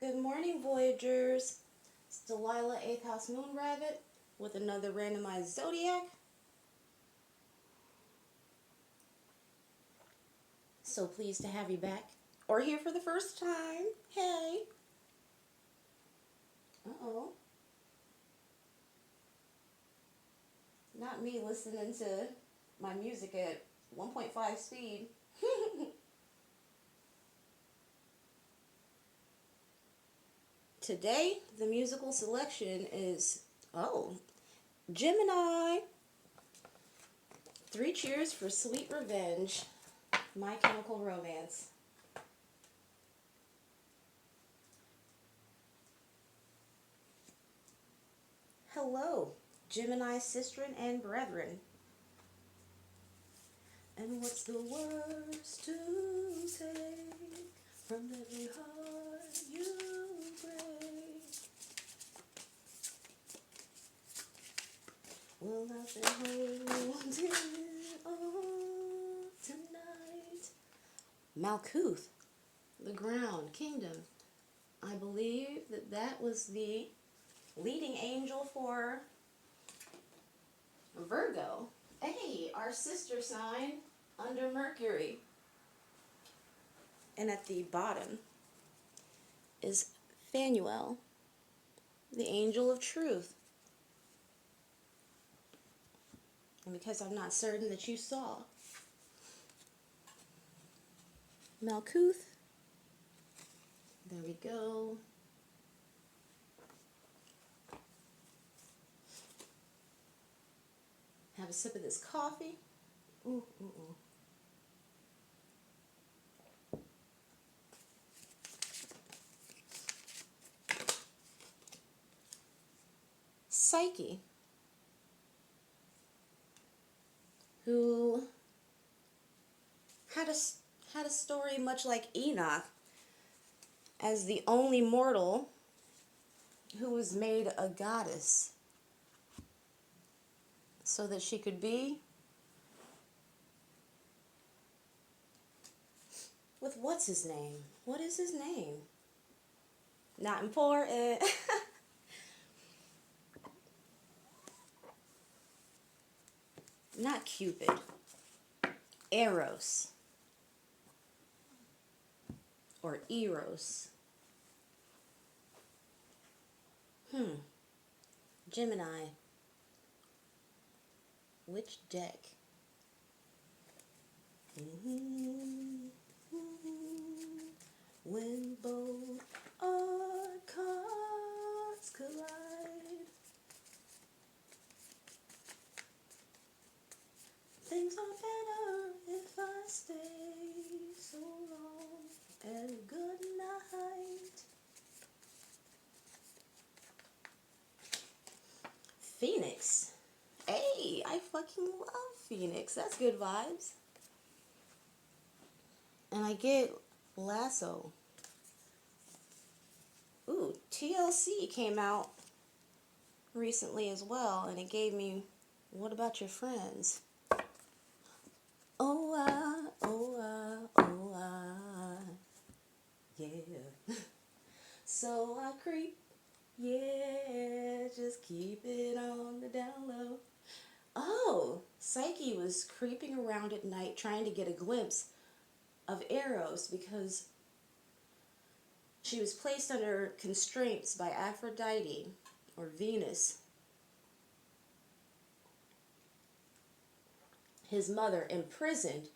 Good morning, Voyagers. It's Delilah 8th House Moon Rabbit with another randomized zodiac. So pleased to have you back or here for the first time. Hey. Uh-oh. Not me listening to my music at 1.5 speed. Today, the musical selection is, Gemini. 3 Cheers for Sweet Revenge. My Chemical Romance. Hello, Gemini sistren and brethren. And what's the worst to take from every heart you break? Will nothing hold it all tonight? Malkuth, the ground kingdom. I believe that was the leading angel for Virgo. Hey, our sister sign under Mercury. And at the bottom is Phanuel, the angel of truth. And because I'm not certain that you saw, Malkuth, there we go. Have a sip of this coffee. Ooh, ooh, ooh. Psyche, who had a story much like Enoch, as the only mortal who was made a goddess so that she could be with what's his name? What is his name? Not important. Not Cupid. Eros. Or Eros. Gemini. Which deck? When both our cards collide, things are better if I stay so long. And good night. Phoenix. Hey, I fucking love Phoenix. That's good vibes. And I get Lasso. Ooh, TLC came out recently as well, and it gave me What About Your Friends? Oh, yeah. So I creep, yeah, just keep it on the down low. Oh, Psyche was creeping around at night trying to get a glimpse of Eros because she was placed under constraints by Aphrodite, or Venus, his mother, imprisoned.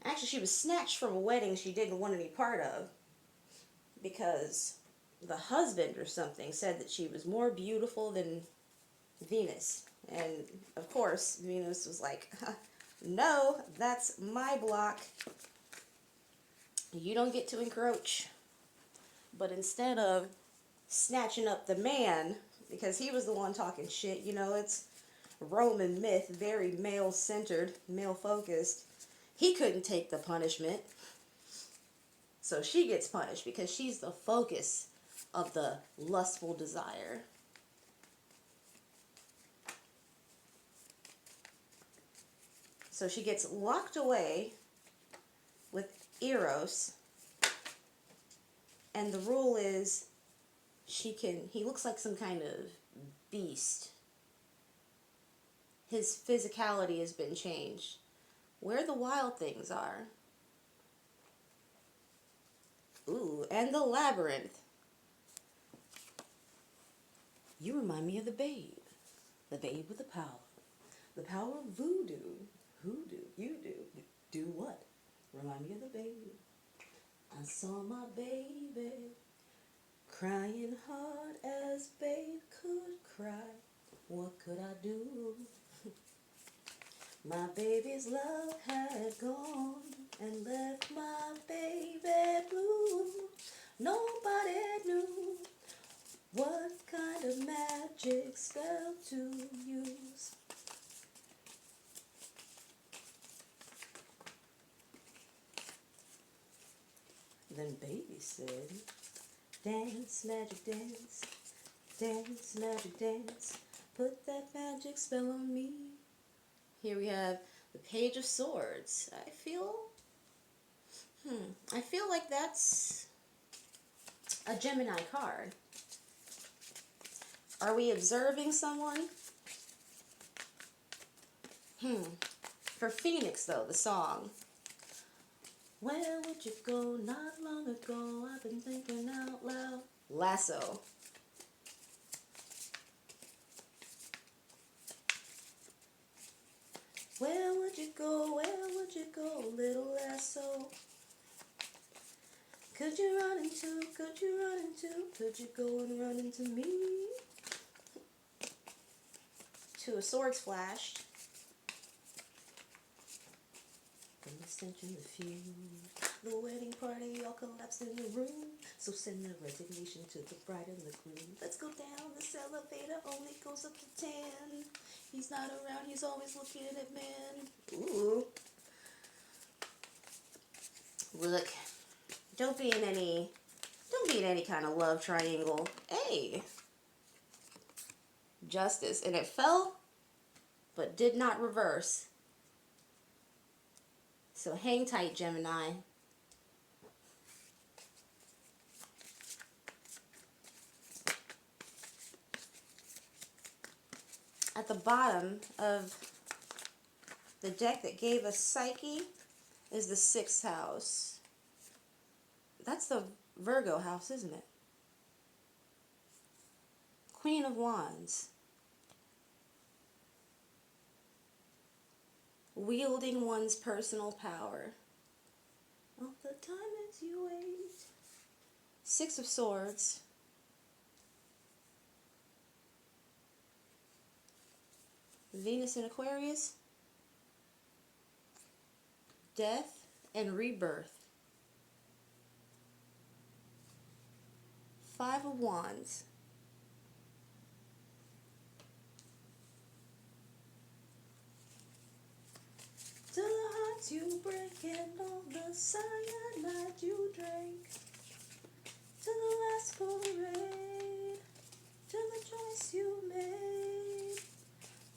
Actually, she was snatched from a wedding she didn't want any part of because the husband or something said that she was more beautiful than Venus. And of course, Venus was like, no, that's my block. You don't get to encroach. But instead of snatching up the man, because he was the one talking shit, you know, it's Roman myth, very male-centered, male-focused. He couldn't take the punishment. So she gets punished because she's the focus of the lustful desire. So she gets locked away with Eros And the rule is he looks like some kind of beast. His physicality has been changed. Where the wild things are. Ooh, and the labyrinth. You remind me of the babe. The babe with the power. The power of voodoo. Hoodoo. You do. Do what? Remind me of the babe. I saw my baby crying hard as babe could cry. What could I do? My baby's love had gone and left my baby blue. Nobody knew what kind of magic spell to use. Then baby said, dance, magic dance, dance, magic dance, put that magic spell on me. Here we have the Page of Swords. I feel like that's a Gemini card. Are we observing someone? For Phoenix, though, the song. Where would you go not long ago? I've been thinking out loud. Lasso. Where would you go, little lasso? Could you run into, could you go and run into me? Two of Swords flashed. From the stench and the fume, the wedding party all collapsed in the room. So send the resignation to the bride and the groom. Let's go down, this elevator only goes up to 10. He's not around, he's always looking at man. Ooh. Look, don't be in any kind of love triangle. Hey. Justice. And it fell, but did not reverse. So hang tight, Gemini. At the bottom of the deck that gave us Psyche is the 6th house. That's the Virgo house, isn't it? Queen of Wands. Wielding one's personal power. All the time as you wait. 6 of Swords. Venus in Aquarius. Death and rebirth. 5 of Wands. To the hearts you break and all the cyanide you drank. To the last parade. To the choice you made.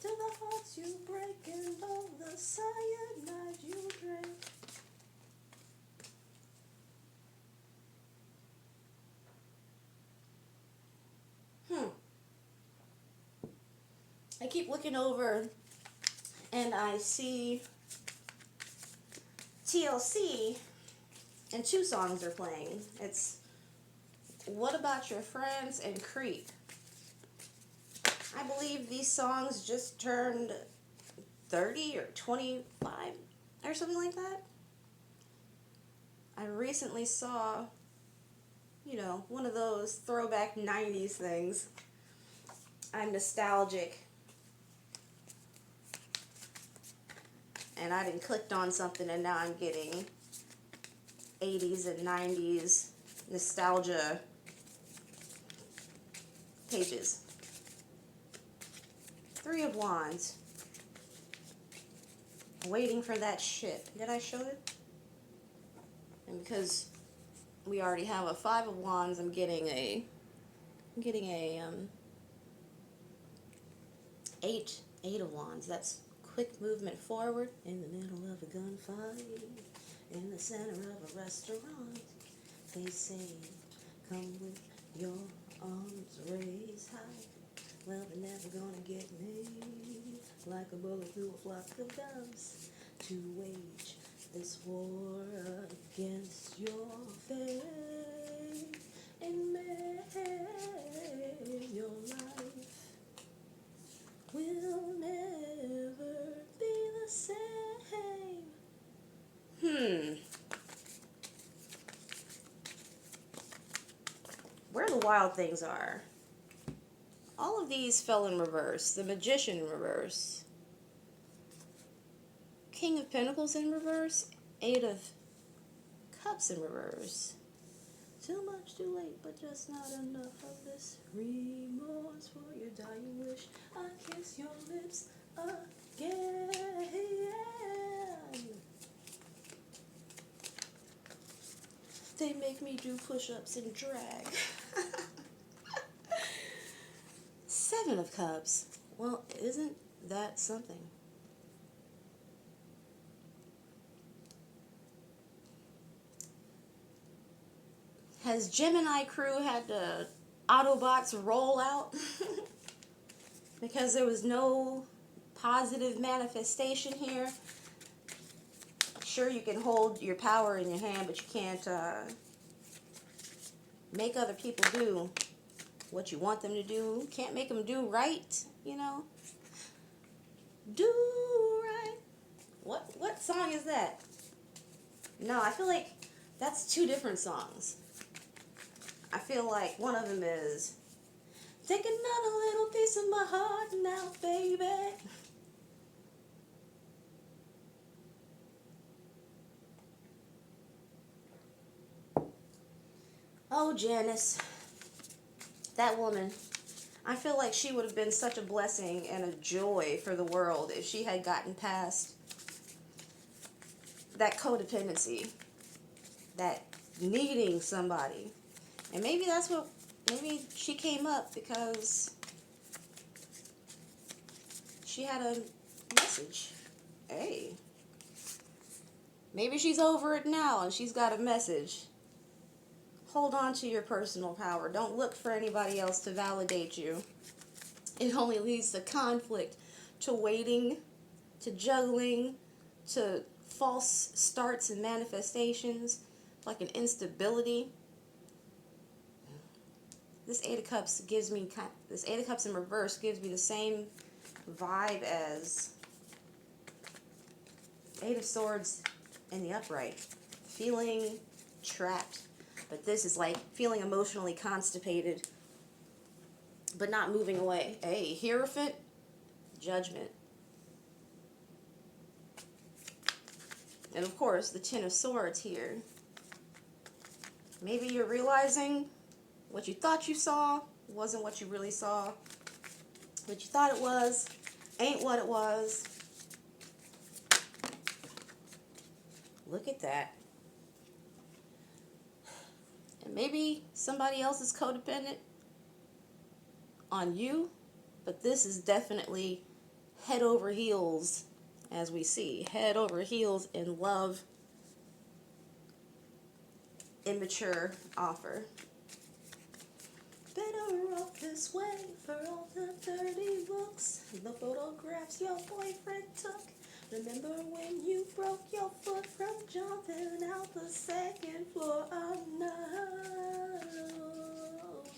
To the hearts you break and all the cyanide you drank. I keep looking over and I see TLC and 2 songs are playing. It's What About Your Friends and Creep. I believe these songs just turned 30 or 25 or something like that. I recently saw, one of those throwback 90s things. I'm nostalgic. And I done clicked on something and now I'm getting 80s and 90s nostalgia pages. 3 of Wands. Waiting for that ship. Did I show it? And because we already have a 5 of Wands, I'm getting a 8 of Wands. That's quick movement forward in the middle of a gunfight, in the center of a restaurant. They say Come with your arms raised high. Well, they're never gonna get me. Like a bullet through a flock of doves. To wage this war against your faith. And make your life will never be the same. Where the wild things are. All of these fell in reverse. The Magician in reverse. King of Pentacles in reverse. Eight of Cups in reverse. Too much, too late, but just not enough of this remorse for your dying wish. I kiss your lips again. They make me do push-ups and drag. Seven of Cups. Well, isn't that something? Has Gemini crew had the Autobots roll out? Because there was no positive manifestation here. Sure, you can hold your power in your hand, but you can't make other people do what you want them to do. Can't make them do right, you know? Do right. What song is that? No, I feel like that's two different songs. I feel like one of them is take another little piece of my heart now, baby. Oh, Janice. That woman. I feel like she would have been such a blessing and a joy for the world if she had gotten past that codependency, that needing somebody. And maybe that's what, maybe she came up because she had a message. Hey. Maybe she's over it now and she's got a message. Hold on to your personal power. Don't look for anybody else to validate you. It only leads to conflict, to waiting, to juggling, to false starts and manifestations, like an instability. This Eight of Cups gives me, this Eight of Cups in reverse gives me the same vibe as Eight of Swords in the upright. Feeling trapped. But this is like feeling emotionally constipated, but not moving away. Hey, Hierophant, Judgment. And of course, the Ten of Swords here. Maybe you're realizing what you thought you saw wasn't what you really saw. What you thought it was ain't what it was. Look at that. And maybe somebody else is codependent on you, but this is definitely head over heels, as we see. Head over heels in love. Immature offer. Better off this way for all the dirty looks, the photographs your boyfriend took. Remember when you broke your foot from jumping out the second floor? I'm not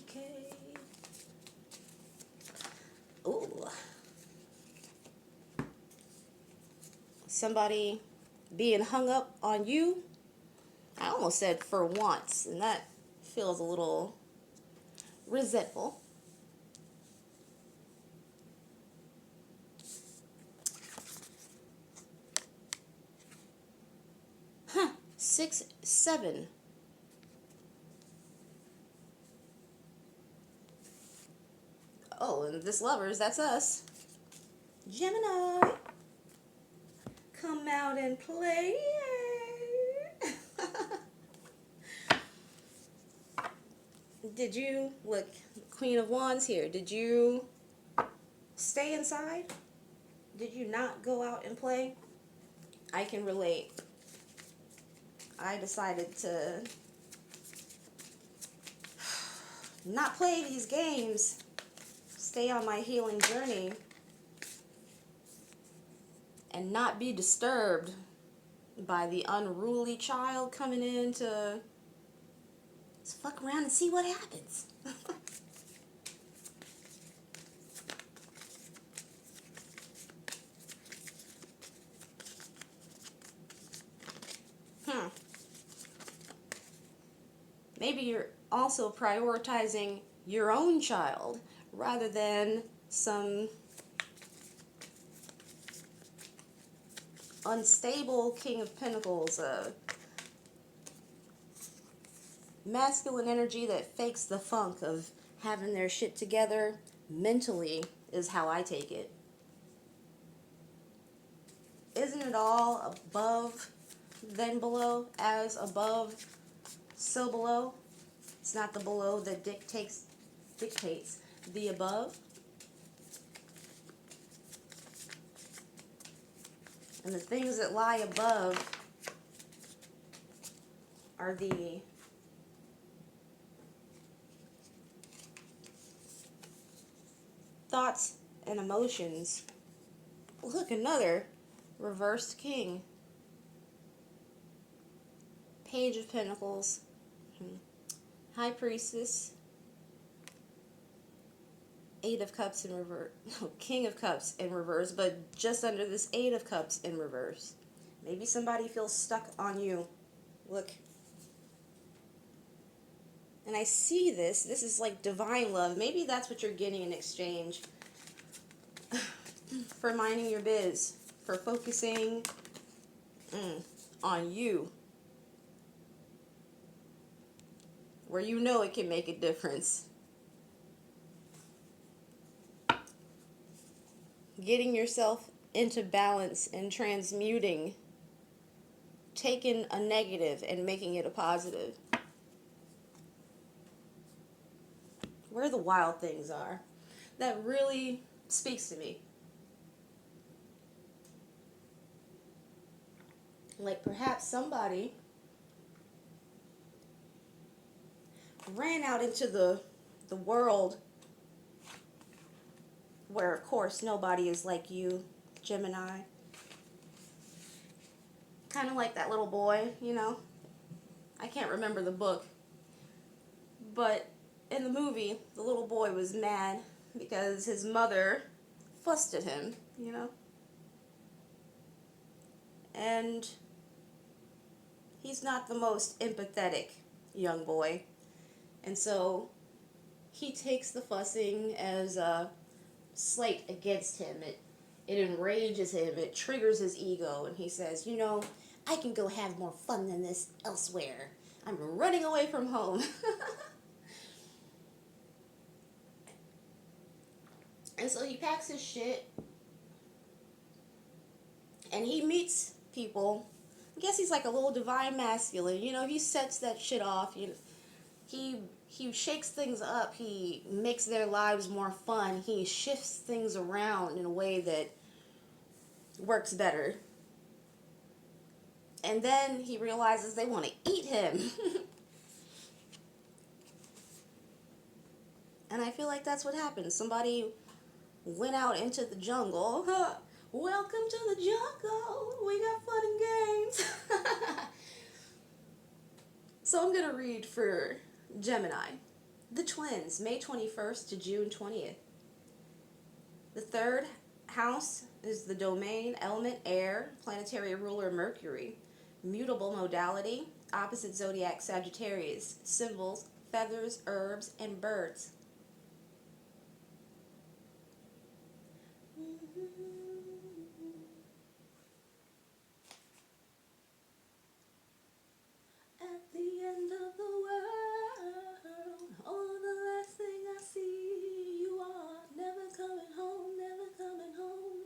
okay. Ooh. Somebody being hung up on you. I almost said for once, and that feels a little resentful. Huh. 6, 7. Oh, and this Lovers, that's us. Gemini. Come out and play. Did you, look, Queen of Wands here, did you stay inside? Did you not go out and play? I can relate. I decided to not play these games, stay on my healing journey, and not be disturbed by the unruly child coming in to just fuck around and see what happens. Maybe you're also prioritizing your own child rather than some unstable King of Pentacles, masculine energy that fakes the funk of having their shit together mentally is how I take it. Isn't it all above then below? As above, so below? It's not the below that dictates the above. And the things that lie above are the thoughts and emotions. Look, another reversed king. Page of Pentacles. High Priestess. Eight of Cups in reverse. No, King of Cups in reverse, but just under this Eight of Cups in reverse. Maybe somebody feels stuck on you. Look. And I see this. This is like divine love. Maybe that's what you're getting in exchange for minding your biz, for focusing on you, where you know it can make a difference. Getting yourself into balance and transmuting, taking a negative and making it a positive. Where the wild things are. That really speaks to me. Like perhaps somebody ran out into the world where, of course, nobody is like you, Gemini. Kind of like that little boy, you know. I can't remember the book. But in the movie, the little boy was mad because his mother fussed at him, you know. And he's not the most empathetic young boy. And so he takes the fussing as a slight against him. It enrages him. It triggers his ego. And he says, you know, I can go have more fun than this elsewhere. I'm running away from home. And so he packs his shit. And he meets people. I guess he's like a little divine masculine. You know, he sets that shit off. You know, he shakes things up. He makes their lives more fun. He shifts things around in a way that works better. And then he realizes they want to eat him. And I feel like that's what happened. Somebody went out into the jungle. Welcome to the jungle. We got fun and games. So I'm going to read for Gemini. The twins, May 21st to June 20th. The third house is the domain, element air, planetary ruler Mercury. Mutable modality, opposite zodiac Sagittarius. Symbols, feathers, herbs, and birds. At the end of the world, oh, the last thing I see, you are never coming home, never coming home,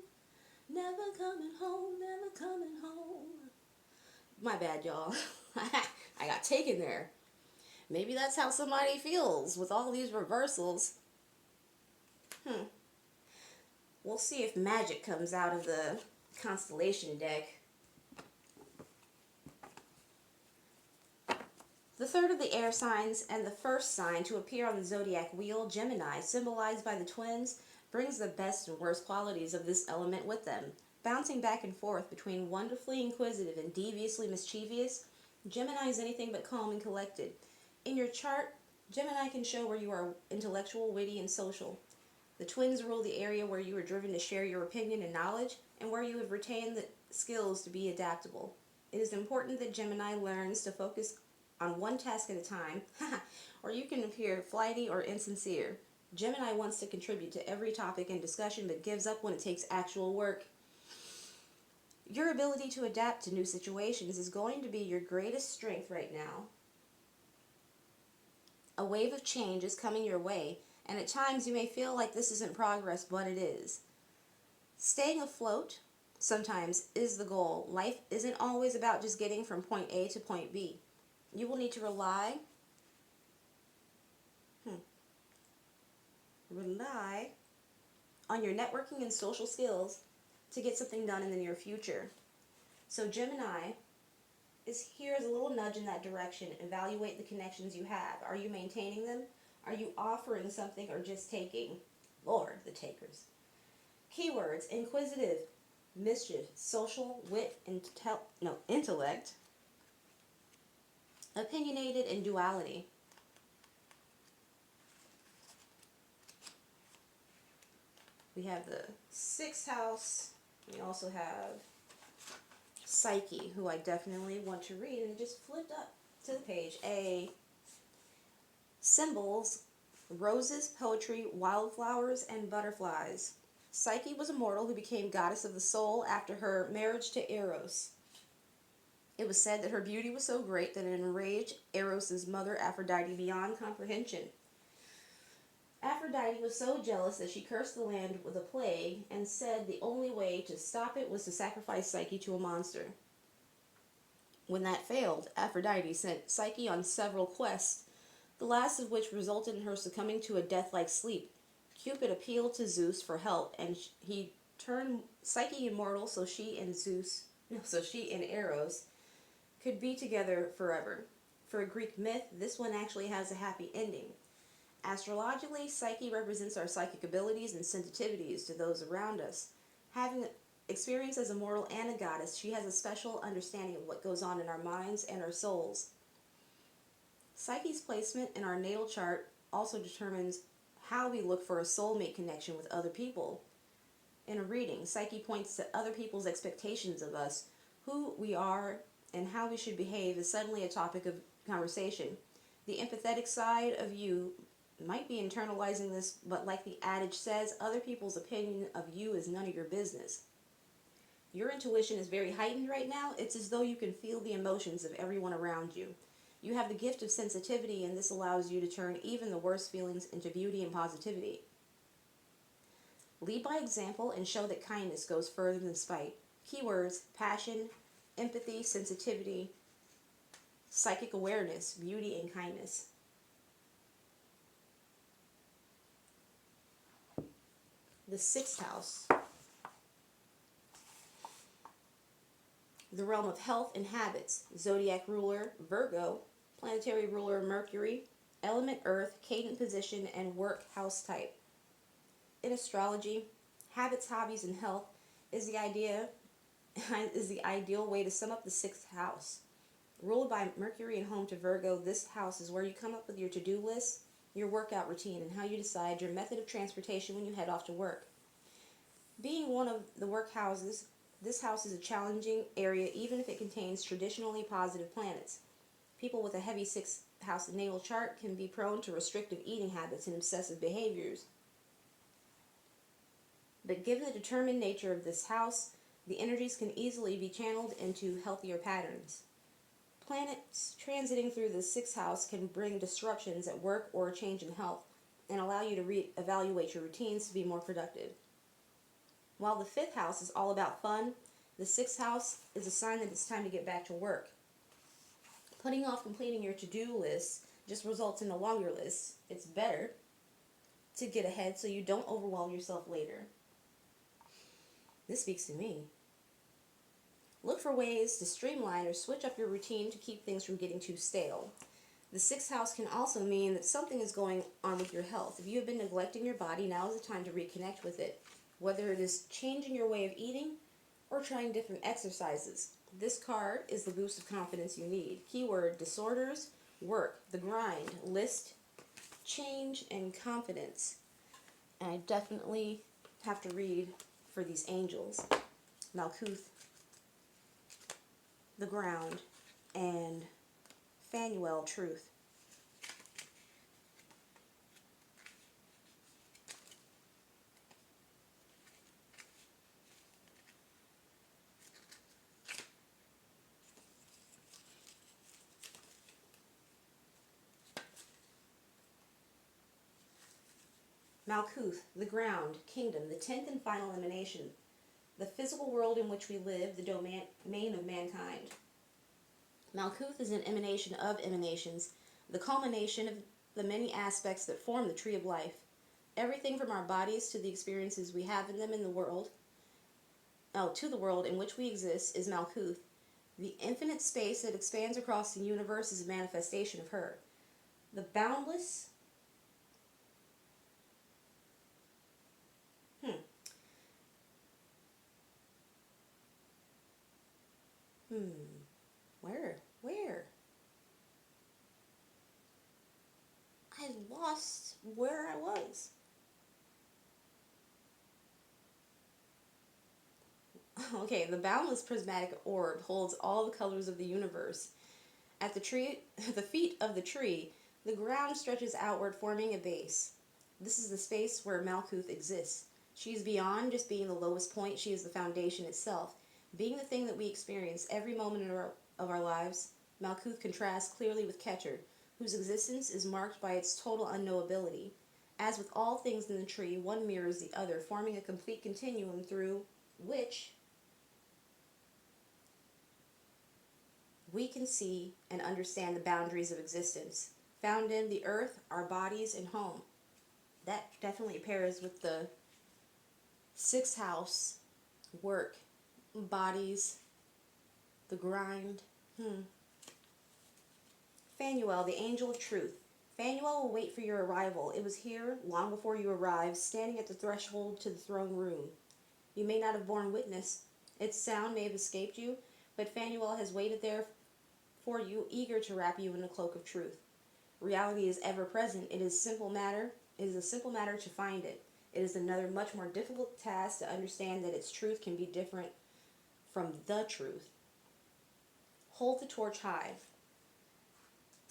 never coming home, never coming home. My bad, y'all. I got taken there. Maybe that's how somebody feels with all these reversals. We'll see if magic comes out of the constellation deck. The third of the air signs and the first sign to appear on the zodiac wheel, Gemini, symbolized by the twins, brings the best and worst qualities of this element with them. Bouncing back and forth between wonderfully inquisitive and deviously mischievous, Gemini is anything but calm and collected. In your chart, Gemini can show where you are intellectual, witty, and social. The twins rule the area where you are driven to share your opinion and knowledge, and where you have retained the skills to be adaptable. It is important that Gemini learns to focus on one task at a time, or you can appear flighty or insincere. Gemini wants to contribute to every topic and discussion, but gives up when it takes actual work. Your ability to adapt to new situations is going to be your greatest strength right now. A wave of change is coming your way, and at times you may feel like this isn't progress, but it is. Staying afloat sometimes is the goal. Life isn't always about just getting from point A to point B. You will need to rely on your networking and social skills to get something done in the near future. So Gemini is here as a little nudge in that direction. Evaluate the connections you have. Are you maintaining them? Are you offering something or just taking? Lord, the takers. Keywords: inquisitive, mischief, social, wit, intellect, opinionated, and duality. We have the sixth house. We also have Psyche, who I definitely want to read, and it just flipped up to the page. A symbols: roses, poetry, wildflowers, and butterflies. Psyche was a mortal who became goddess of the soul after her marriage to Eros. It was said that her beauty was so great that it enraged Eros' mother Aphrodite beyond comprehension. Aphrodite was so jealous that she cursed the land with a plague and said the only way to stop it was to sacrifice Psyche to a monster. When that failed, Aphrodite sent Psyche on several quests, the last of which resulted in her succumbing to a death-like sleep. Cupid appealed to Zeus for help, and he turned Psyche immortal so she and Eros could be together forever. For a Greek myth, this one actually has a happy ending. Astrologically, Psyche represents our psychic abilities and sensitivities to those around us. Having experience as a mortal and a goddess, she has a special understanding of what goes on in our minds and our souls. Psyche's placement in our natal chart also determines how we look for a soulmate connection with other people. In a reading, Psyche points to other people's expectations of us. Who we are and how we should behave is suddenly a topic of conversation. The empathetic side of you might be internalizing this, but like the adage says, other people's opinion of you is none of your business. Your intuition is very heightened right now. It's as though you can feel the emotions of everyone around you. You have the gift of sensitivity, and this allows you to turn even the worst feelings into beauty and positivity. Lead by example and show that kindness goes further than spite. Keywords: passion, empathy, sensitivity, psychic awareness, beauty, and kindness. The sixth house, the realm of health and habits. Zodiac ruler Virgo, planetary ruler Mercury, element Earth, cadent position, and work house type. In astrology, habits, hobbies, and health is the ideal way to sum up the sixth house. Ruled by Mercury and home to Virgo, this house is where you come up with your to-do list, your workout routine, and how you decide your method of transportation when you head off to work. Being one of the work houses, this house is a challenging area even if it contains traditionally positive planets. People with a heavy sixth house natal chart can be prone to restrictive eating habits and obsessive behaviors. But given the determined nature of this house, the energies can easily be channeled into healthier patterns. Planets transiting through the sixth house can bring disruptions at work or a change in health and allow you to reevaluate your routines to be more productive. While the fifth house is all about fun, the sixth house is a sign that it's time to get back to work. Putting off completing your to-do list just results in a longer list. It's better to get ahead so you don't overwhelm yourself later. This speaks to me. Look for ways to streamline or switch up your routine to keep things from getting too stale. The sixth house can also mean that something is going on with your health. If you have been neglecting your body, now is the time to reconnect with it. Whether it is changing your way of eating or trying different exercises. This card is the boost of confidence you need. Keyword: disorders, work, the grind, list, change, and confidence. And I definitely have to read for these angels. Malkuth, the ground, and Phanuel, truth. Malkuth, the ground, kingdom, the 10th and final emanation. The physical world in which we live, the domain of mankind. Malkuth is an emanation of emanations, the culmination of the many aspects that form the tree of life. Everything from our bodies to the experiences we have in them in the world, to the world in which we exist, is Malkuth. The infinite space that expands across the universe is a manifestation of her. The boundless... Where? I lost where I was. Okay, the boundless prismatic orb holds all the colors of the universe. At the feet of the tree, the ground stretches outward, forming a base. This is the space where Malkuth exists. She is beyond just being the lowest point. She is the foundation itself. Being the thing that we experience every moment of our lives, Malkuth contrasts clearly with Ketcher, whose existence is marked by its total unknowability. As with all things in the tree, one mirrors the other, forming a complete continuum through which we can see and understand the boundaries of existence, found in the earth, our bodies, and home. That definitely pairs with the sixth house, work, bodies, the grind. Phanuel, the angel of truth. Phanuel will wait for your arrival. It was here, long before you arrived, standing at the threshold to the throne room. You may not have borne witness. Its sound may have escaped you, but Phanuel has waited there for you, eager to wrap you in a cloak of truth. Reality is ever present. It is a simple matter to find it. It is another much more difficult task to understand that its truth can be different from the truth. Hold the torch high.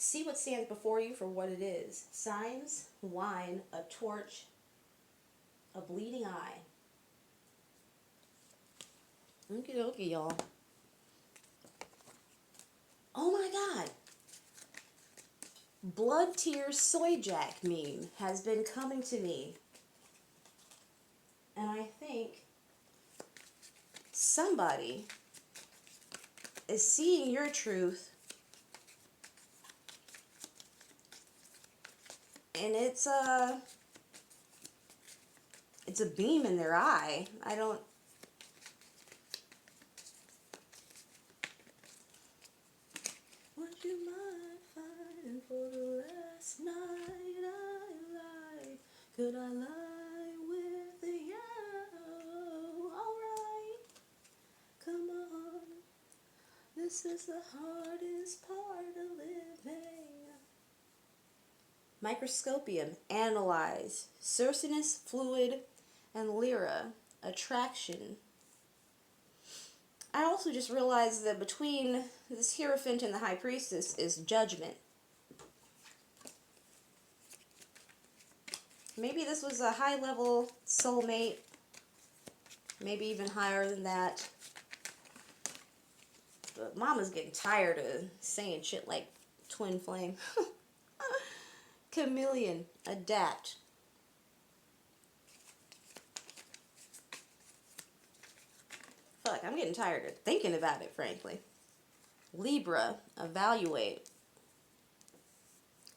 See what stands before you for what it is. Signs, wine, a torch, a bleeding eye. Okie dokie, y'all. Oh my God. Blood Tears Soy Jack meme has been coming to me. And I think somebody is seeing your truth, and it's a beam in their eye. Would you mind fighting for the last night I lied? Could I lie with you? Alright, come on. This is the hardest part of living. Microscopium, analyze. Cercinus, fluid, and lyra, attraction. I also just realized that between this Hierophant and the High Priestess is judgment. Maybe this was a high-level soulmate. Maybe even higher than that. But Mama's getting tired of saying shit like twin flame. Chameleon, adapt. Fuck, I'm getting tired of thinking about it, frankly. Libra, evaluate.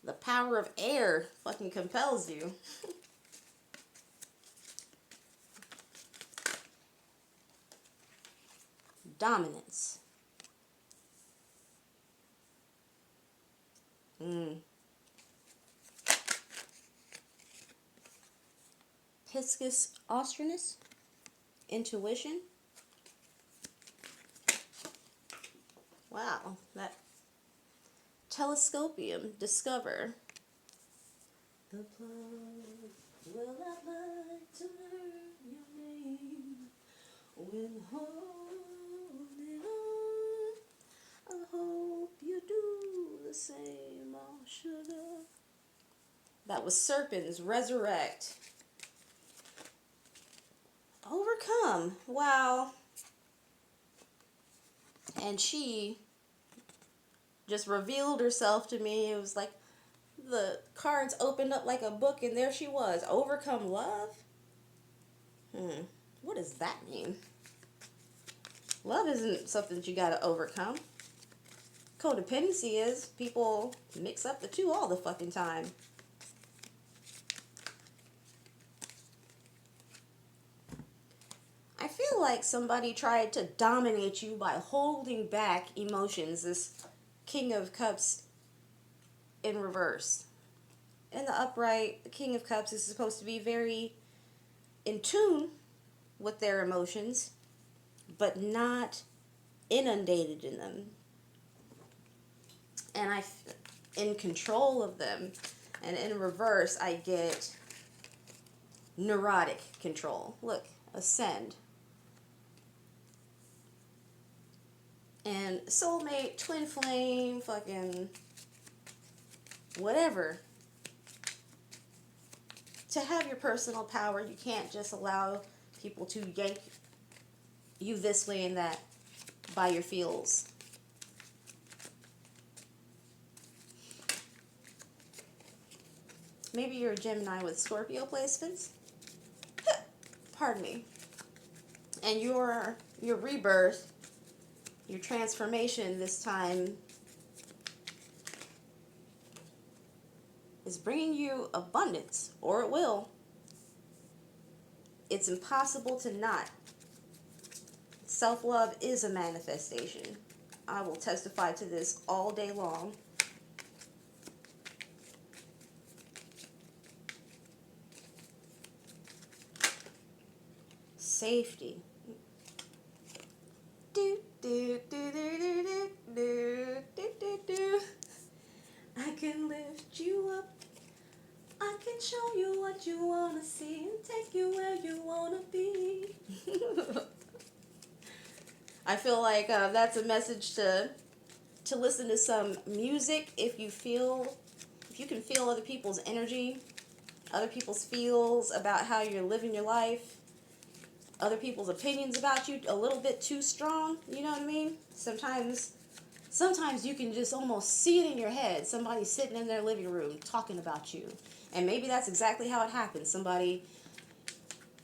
The power of air fucking compels you. Dominance. Mm. Piscus austrinus. Intuition. Wow. That telescopium. Discover. The plug. Well, I'd like to learn your name. When holding on, I hope you do the same, oh sugar. That was Serpents, Resurrect. Overcome. Wow. And she just revealed herself to me. It was like the cards opened up like a book, and there she was. Overcome love? What does that mean? Love isn't something that you gotta overcome. Codependency is. People mix up the two all the fucking time. I feel like somebody tried to dominate you by holding back emotions. This King of Cups in reverse. In the upright, the King of Cups is supposed to be very in tune with their emotions, but not inundated in them. And in control of them. And in reverse, I get neurotic control. Look, Ascend. And soulmate, twin flame, fucking whatever. To have your personal power, you can't just allow people to yank you this way and that by your feels. Maybe you're a Gemini with Scorpio placements. Pardon me. And your rebirth, your transformation this time is bringing you abundance, or it will. It's impossible to not. Self-love is a manifestation. I will testify to this all day long. Safety. Do, do, do, do, do, do, do, do, do. I can lift you up. I can show you what you want to see and take you where you want to be. I feel like that's a message to listen to some music if you can feel other people's energy, other people's feels about how you're living your life, other people's opinions about you a little bit too strong, you know what I mean? Sometimes you can just almost see it in your head. Somebody sitting in their living room talking about you. And maybe that's exactly how it happens. Somebody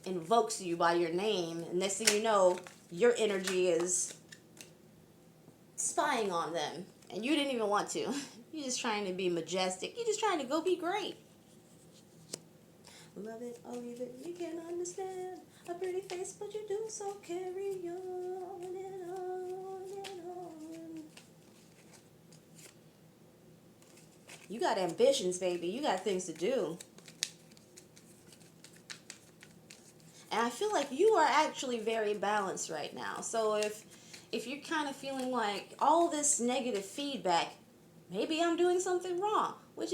invokes you by your name, and next thing you know, your energy is spying on them. And you didn't even want to. You're just trying to be majestic. You're just trying to go be great. Love it or leave it, you can't understand. A pretty face, but you do, so carry on and on and on. You got ambitions, baby. You got things to do. And I feel like you are actually very balanced right now. So if you're kind of feeling like all this negative feedback, maybe I'm doing something wrong.